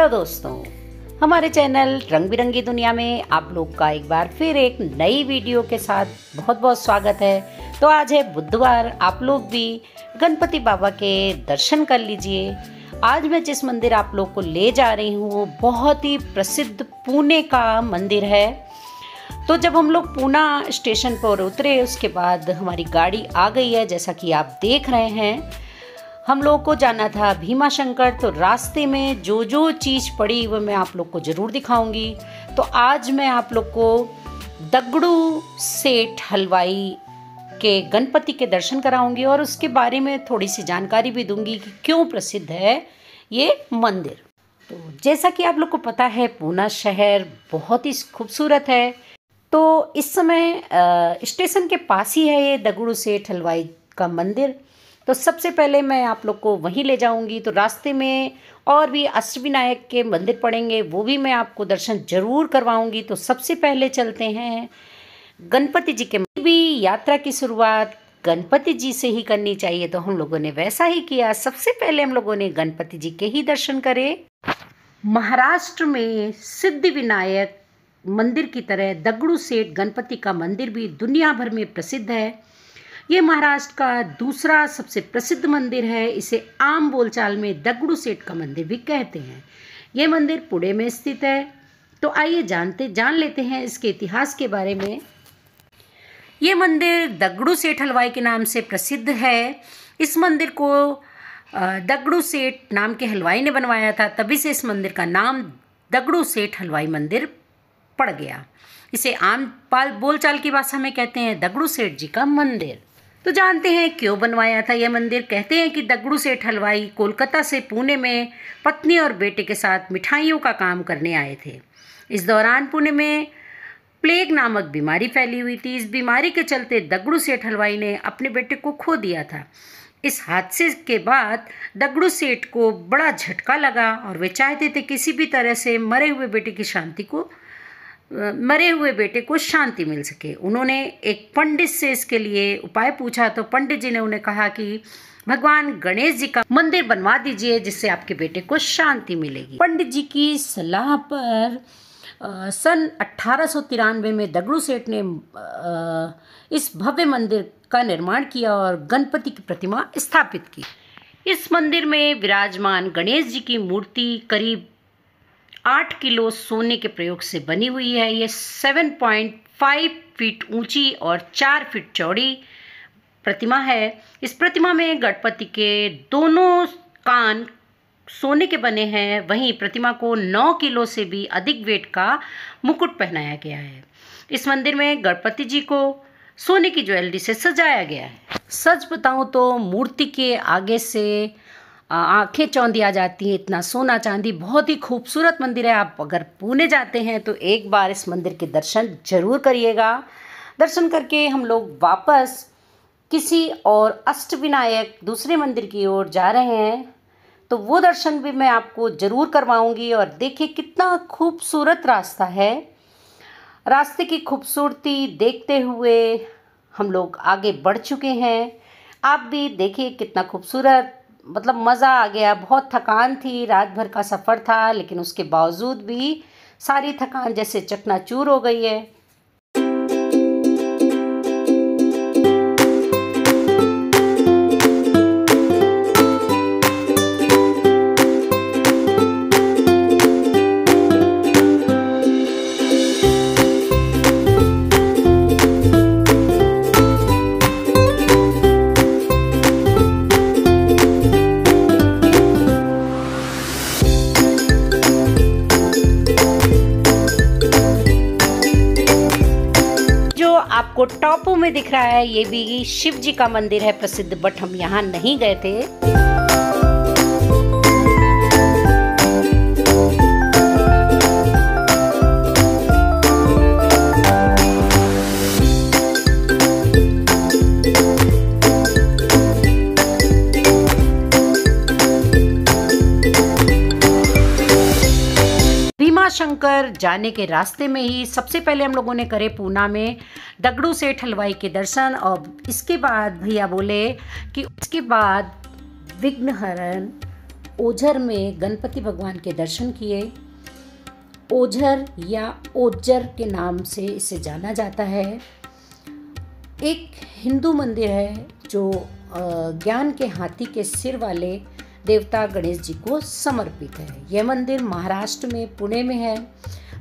Hello दोस्तों, हमारे channel रंग बिरंगी दुनिया में आप लोग का एक बार फिर एक नई वीडियो के साथ बहुत बहुत स्वागत है। तो आज है बुधवार, आप लोग भी गणपति बाबा के दर्शन कर लीजिए। आज मैं जिस मंदिर आप लोग को ले जा रही हूँ बहुत ही प्रसिद्ध पुणे का मंदिर है। तो जब हम लोग पूना स्टेशन पर उतरे उसके बाद हमारी गाड़ी आ गई है, जैसा कि आप देख रहे हैं। हम लोगों को जाना था भीमा शंकर, तो रास्ते में जो जो चीज़ पड़ी वो मैं आप लोग को ज़रूर दिखाऊंगी। तो आज मैं आप लोग को दगड़ू सेठ हलवाई के गणपति के दर्शन कराऊंगी और उसके बारे में थोड़ी सी जानकारी भी दूंगी कि क्यों प्रसिद्ध है ये मंदिर। तो जैसा कि आप लोग को पता है, पूना शहर बहुत ही खूबसूरत है। तो इस समय स्टेशन के पास ही है ये दगड़ू सेठ हलवाई का मंदिर। तो सबसे पहले मैं आप लोग को वहीं ले जाऊंगी। तो रास्ते में और भी अष्टविनायक के मंदिर पड़ेंगे, वो भी मैं आपको दर्शन जरूर करवाऊंगी। तो सबसे पहले चलते हैं गणपति जी के। भी यात्रा की शुरुआत गणपति जी से ही करनी चाहिए, तो हम लोगों ने वैसा ही किया। सबसे पहले हम लोगों ने गणपति जी के ही दर्शन करे। महाराष्ट्र में सिद्धिविनायक मंदिर की तरह दगड़ू सेठ गणपति का मंदिर भी दुनिया भर में प्रसिद्ध है। ये महाराष्ट्र का दूसरा सबसे प्रसिद्ध मंदिर है। इसे आम बोलचाल में दगड़ू सेठ का मंदिर भी कहते हैं। ये मंदिर पुणे में स्थित है। तो आइए जान लेते हैं इसके इतिहास के बारे में। ये मंदिर दगड़ू सेठ हलवाई के नाम से प्रसिद्ध है। इस मंदिर को दगड़ू सेठ नाम के हलवाई ने बनवाया था, तभी से इस मंदिर का नाम दगड़ू सेठ हलवाई मंदिर पड़ गया। इसे आम बोलचाल की भाषा में कहते हैं दगड़ू सेठ जी का मंदिर। तो जानते हैं क्यों बनवाया था यह मंदिर। कहते हैं कि दगड़ू सेठ हलवाई कोलकाता से पुणे में पत्नी और बेटे के साथ मिठाइयों का काम करने आए थे। इस दौरान पुणे में प्लेग नामक बीमारी फैली हुई थी। इस बीमारी के चलते दगड़ू सेठ हलवाई ने अपने बेटे को खो दिया था। इस हादसे के बाद दगड़ू सेठ को बड़ा झटका लगा और वे चाहते थे किसी भी तरह से मरे हुए बेटे को शांति मिल सके। उन्होंने एक पंडित से इसके लिए उपाय पूछा, तो पंडित जी ने उन्हें कहा कि भगवान गणेश जी का मंदिर बनवा दीजिए, जिससे आपके बेटे को शांति मिलेगी। पंडित जी की सलाह पर सन 1893 में दगड़ू सेठ ने इस भव्य मंदिर का निर्माण किया और गणपति की प्रतिमा स्थापित की। इस मंदिर में विराजमान गणेश जी की मूर्ति करीब 8 किलो सोने के प्रयोग से बनी हुई है। ये 7.5 फीट ऊंची और 4 फीट चौड़ी प्रतिमा है। इस प्रतिमा में गणपति के दोनों कान सोने के बने हैं। वहीं प्रतिमा को 9 किलो से भी अधिक वेट का मुकुट पहनाया गया है। इस मंदिर में गणपति जी को सोने की ज्वेलरी से सजाया गया है। सच बताऊं तो मूर्ति के आगे से आंखें चौंधी आ जाती हैं, इतना सोना चांदी। बहुत ही खूबसूरत मंदिर है। आप अगर पुणे जाते हैं तो एक बार इस मंदिर के दर्शन जरूर करिएगा। दर्शन करके हम लोग वापस किसी और अष्टविनायक दूसरे मंदिर की ओर जा रहे हैं, तो वो दर्शन भी मैं आपको ज़रूर करवाऊंगी। और देखिए कितना खूबसूरत रास्ता है। रास्ते की खूबसूरती देखते हुए हम लोग आगे बढ़ चुके हैं। आप भी देखिए कितना खूबसूरत, मतलब मज़ा आ गया। बहुत थकान थी, रात भर का सफ़र था, लेकिन उसके बावजूद भी सारी थकान जैसे चकनाचूर हो गई है। आपको टॉपों में दिख रहा है, ये भी शिव जी का मंदिर है प्रसिद्ध, बट हम यहाँ नहीं गए थे। शंकर जाने के रास्ते में ही सबसे पहले हम लोगों ने करे पूना में दगड़ू सेठ हलवाई के दर्शन। और इसके बाद भैया बोले कि उसके बाद विघ्नहरण ओझर में गणपति भगवान के दर्शन किए। ओझर या ओज्जर के नाम से इसे जाना जाता है। एक हिंदू मंदिर है जो ज्ञान के हाथी के सिर वाले देवता गणेश जी को समर्पित है। यह मंदिर महाराष्ट्र में पुणे में है।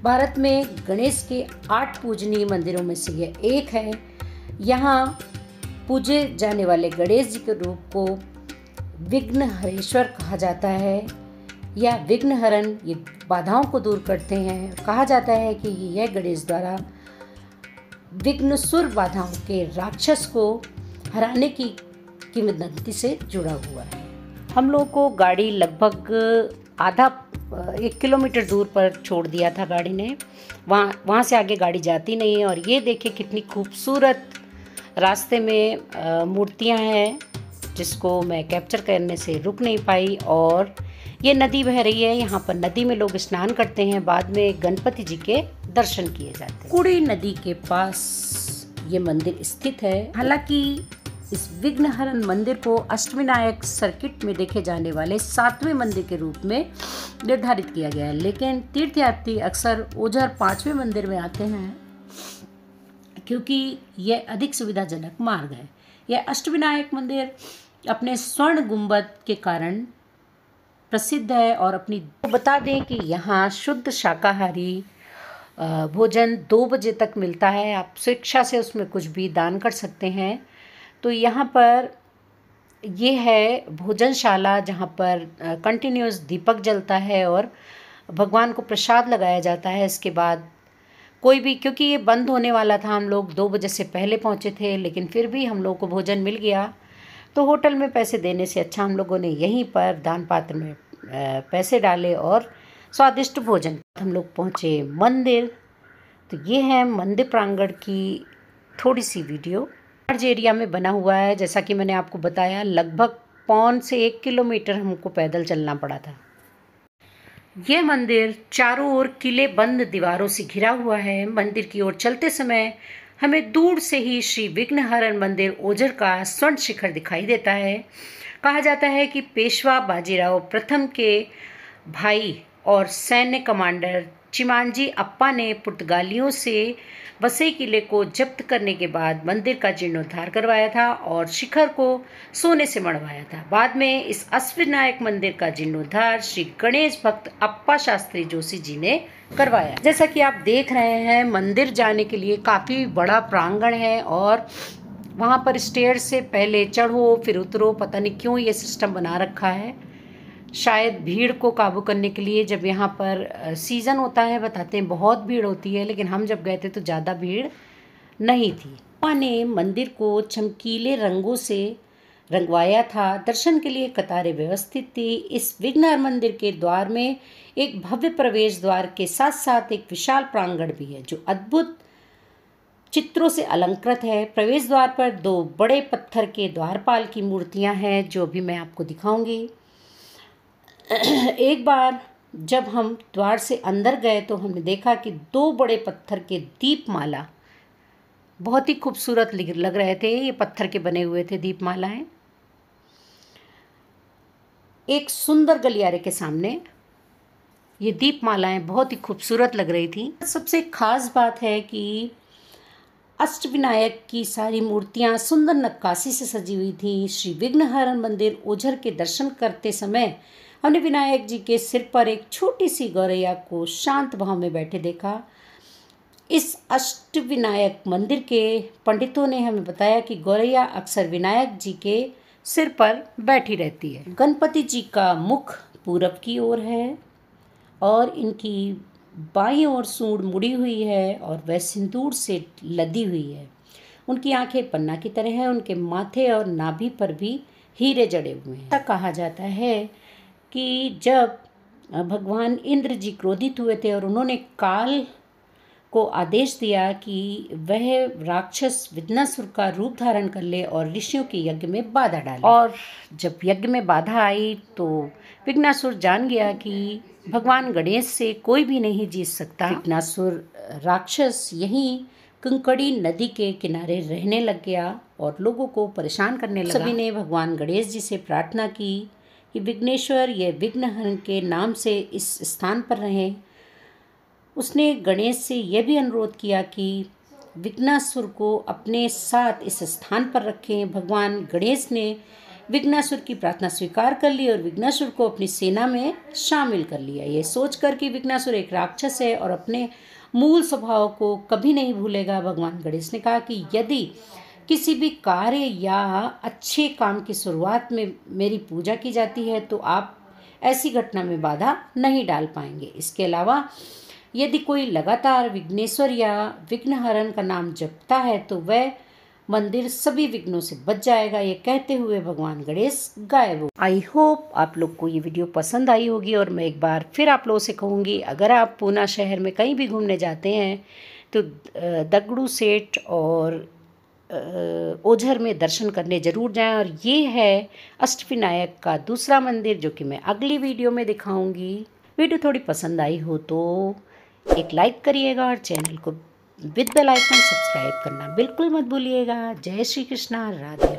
भारत में गणेश के 8 पूजनीय मंदिरों में से यह एक है। यहाँ पूजे जाने वाले गणेश जी के रूप को विघ्नहरेश्वर कहा जाता है या विघ्नहरण। ये बाधाओं को दूर करते हैं। कहा जाता है कि यह गणेश द्वारा विघ्नसुर बाधाओं के राक्षस को हराने की किंवदंती से जुड़ा हुआ है। हम लोग को गाड़ी लगभग आधा 1 किलोमीटर दूर पर छोड़ दिया था गाड़ी ने। वहाँ से आगे गाड़ी जाती नहीं है। और ये देखिए कितनी खूबसूरत रास्ते में मूर्तियाँ हैं जिसको मैं कैप्चर करने से रुक नहीं पाई। और ये नदी बह रही है। यहाँ पर नदी में लोग स्नान करते हैं, बाद में गणपति जी के दर्शन किए जाते हैं। कुड़ी नदी के पास ये मंदिर स्थित है। हालांकि इस विघ्नहरण मंदिर को अष्टविनायक सर्किट में देखे जाने वाले 7वें मंदिर के रूप में निर्धारित किया गया है, लेकिन तीर्थयात्री अक्सर ओझर 5वें मंदिर में आते हैं क्योंकि यह अधिक सुविधाजनक मार्ग है। यह अष्टविनायक मंदिर अपने स्वर्ण गुंबद के कारण प्रसिद्ध है। और अपनी बता दें कि यहाँ शुद्ध शाकाहारी भोजन 2 बजे तक मिलता है। आप स्वेच्छा से उसमें कुछ भी दान कर सकते हैं। तो यहाँ पर ये है भोजनशाला जहाँ पर कंटिन्यूस दीपक जलता है और भगवान को प्रसाद लगाया जाता है। इसके बाद कोई भी, क्योंकि ये बंद होने वाला था, हम लोग 2 बजे से पहले पहुँचे थे, लेकिन फिर भी हम लोग को भोजन मिल गया। तो होटल में पैसे देने से अच्छा हम लोगों ने यहीं पर दान पात्र में पैसे डाले और स्वादिष्ट भोजन। हम लोग पहुँचे मंदिर। तो ये है मंदिर प्रांगण की थोड़ी सी वीडियो। लार्ज एरिया में बना हुआ है। जैसा कि मैंने आपको बताया, लगभग 1 से 1 किलोमीटर हमको पैदल चलना पड़ा था। यह मंदिर चारों ओर किले बंद दीवारों से घिरा हुआ है। मंदिर की ओर चलते समय हमें दूर से ही श्री विघ्नहरण मंदिर ओझर का स्वर्ण शिखर दिखाई देता है। कहा जाता है कि पेशवा बाजीराव प्रथम के भाई और सैन्य कमांडर चिमांजी अप्पा ने पुर्तगालियों से वसई किले को जब्त करने के बाद मंदिर का जीर्णोद्धार करवाया था और शिखर को सोने से मढ़वाया था। बाद में इस अष्टविनायक मंदिर का जीर्णोद्धार श्री गणेश भक्त अप्पा शास्त्री जोशी जी ने करवाया। जैसा कि आप देख रहे हैं, मंदिर जाने के लिए काफ़ी बड़ा प्रांगण है और वहाँ पर स्टेयर से पहले चढ़ो फिर उतरो। पता नहीं क्यों ये सिस्टम बना रखा है, शायद भीड़ को काबू करने के लिए। जब यहाँ पर सीज़न होता है, बताते हैं बहुत भीड़ होती है, लेकिन हम जब गए थे तो ज़्यादा भीड़ नहीं थी। वहाँ ने मंदिर को चमकीले रंगों से रंगवाया था। दर्शन के लिए कतारें व्यवस्थित थी। इस विघ्नहर मंदिर के द्वार में एक भव्य प्रवेश द्वार के साथ साथ एक विशाल प्रांगण भी है जो अद्भुत चित्रों से अलंकृत है। प्रवेश द्वार पर 2 बड़े पत्थर के द्वारपाल की मूर्तियां हैं जो भी मैं आपको दिखाऊंगी। एक बार जब हम द्वार से अंदर गए तो हमने देखा कि 2 बड़े पत्थर के दीपमाला बहुत ही खूबसूरत लग रहे थे। ये पत्थर के बने हुए थे दीपमालाएं। एक सुंदर गलियारे के सामने ये दीपमालाएं बहुत ही खूबसूरत लग रही थी। सबसे खास बात है कि अष्टविनायक की सारी मूर्तियां सुंदर नक्काशी से सजी हुई थी। श्री विघ्नहरण मंदिर ओझर के दर्शन करते समय हमने विनायक जी के सिर पर एक छोटी सी गौरैया को शांत भाव में बैठे देखा। इस अष्टविनायक मंदिर के पंडितों ने हमें बताया कि गौरैया अक्सर विनायक जी के सिर पर बैठी रहती है। गणपति जी का मुख पूरब की ओर है और इनकी बाईं ओर सूंड मुड़ी हुई है और वह सिंदूर से लदी हुई है। उनकी आंखें पन्ना की तरह हैं। उनके माथे और नाभि पर भी हीरे जड़े हुए हैं। ऐसा कहा जाता है कि जब भगवान इंद्र जी क्रोधित हुए थे और उन्होंने काल को आदेश दिया कि वह राक्षस विघ्नासुर का रूप धारण कर ले और ऋषियों के यज्ञ में बाधा डाले, और जब यज्ञ में बाधा आई तो विघ्नासुर जान गया कि भगवान गणेश से कोई भी नहीं जीत सकता। विघ्नासुर राक्षस यहीं कंकड़ी नदी के किनारे रहने लग गया और लोगों को परेशान करने लगा। सभी ने भगवान गणेश जी से प्रार्थना की कि विघ्नेश्वर ये विघ्नहरण के नाम से इस स्थान पर रहें। उसने गणेश से यह भी अनुरोध किया कि विघ्नासुर को अपने साथ इस स्थान पर रखें। भगवान गणेश ने विघ्नासुर की प्रार्थना स्वीकार कर ली और विघ्नासुर को अपनी सेना में शामिल कर लिया। ये सोचकर कि विघ्नासुर एक राक्षस है और अपने मूल स्वभाव को कभी नहीं भूलेगा, भगवान गणेश ने कहा कि यदि किसी भी कार्य या अच्छे काम की शुरुआत में मेरी पूजा की जाती है तो आप ऐसी घटना में बाधा नहीं डाल पाएंगे। इसके अलावा यदि कोई लगातार विघ्नेश्वर या विघ्नहरण का नाम जपता है तो वह मंदिर सभी विघ्नों से बच जाएगा। ये कहते हुए भगवान गणेश गायब हो। आई होप आप लोग को ये वीडियो पसंद आई होगी और मैं एक बार फिर आप लोगों से कहूँगी, अगर आप पूना शहर में कहीं भी घूमने जाते हैं तो दगड़ू सेठ और ओझर में दर्शन करने ज़रूर जाएं। और ये है अष्टविनायक का दूसरा मंदिर जो कि मैं अगली वीडियो में दिखाऊंगी। वीडियो थोड़ी पसंद आई हो तो एक लाइक करिएगा और चैनल को विद बेल आइकन सब्सक्राइब करना बिल्कुल मत भूलिएगा। जय श्री कृष्णा, राधे।